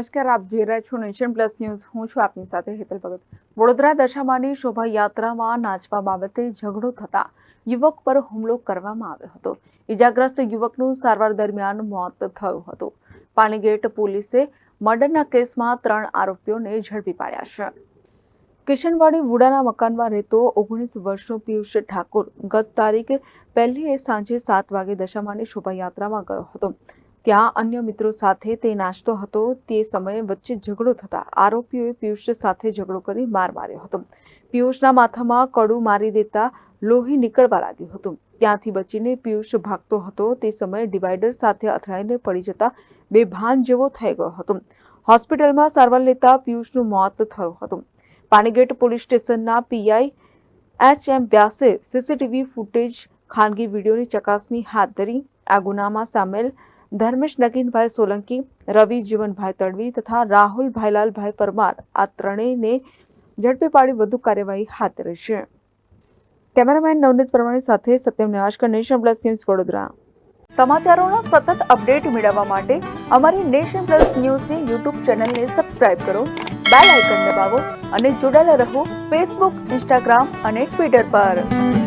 નમસ્કાર, આપ જોઈ રહ્યા છો નેશન પ્લસ ન્યૂઝ. હું છું આપની સાથે હેતલ ભગત. વડોદરા દશામાની શોભાયાત્રામાં નાચવા બાબતે ઝઘડો થતા યુવક પર હુમલો કરવામાં આવ્યો હતો. ઇજાગ્રસ્ત યુવકનું સારવાર દરમિયાન મોત થયું હતું. પાણીગેટ પોલીસે મર્ડરના કેસમાં 3 આરોપીઓને ઝડપી પાડ્યા છે. કિશનવાડી વુડાના મકાનમાં રહેતો 19 વર્ષનો પિયુષ ઠાકોર ગત તારીખ 1 સાંજે 7 વાગે દશામાની શોભાયાત્રામાં ગયો હતો. ત્યાં અન્ય મિત્રો સાથે તે નાચતો હતો. તે સમયે વચ્ચે ઝઘડો થતા આરોપીઓએ પિયુષ સાથે ઝઘડો કરી માર માર્યો હતો. પિયુષના માથામાં કડું મારી દેતા લોહી નીકળવા લાગ્યું હતું. ત્યાંથી બચીને પિયુષ ભાગતો હતો. તે સમયે ડિવાઈડર સાથે અથડાઈને પડી જતા બેભાન જેવો થઈ ગયો હતો. હોસ્પિટલમાં સારવાર લેતા પિયુષનું મોત થયું હતું. પાણીગેટ પોલીસ સ્ટેશનના પીઆઈ એચ.એમ. વ્યાસે સીસીટીવી ફૂટેજ, ખાનગી વિડીયોની ચકાસણી હાથ ધરી. આ ગુનામાં સામેલ ધર્મેશ નગીનભાઈ સોલંકી, રવિ જીવનભાઈ તડવી તથા રાહુલ ભાઈલાલભાઈ પરમાર આ ત્રણેયને ઝડપી પાડી વધુ કાર્યવાહી હાથ ધરી છે. કેમેરામેન નવનીત પરમાણી સાથે Satyam Nyaskar, Nation Plus News, Vadodara. સમાચારોના સતત અપડેટ મેળવવા માટે અમારી નેશન પ્લસ ન્યૂઝની યુટ્યુબ ચેનલને સબસ્ક્રાઇબ કરો, બેલ આઇકન દબાવો અને જોડાયેલા રહો ફેસબુક, ઇન્સ્ટાગ્રામ અને ટ્વિટર પર.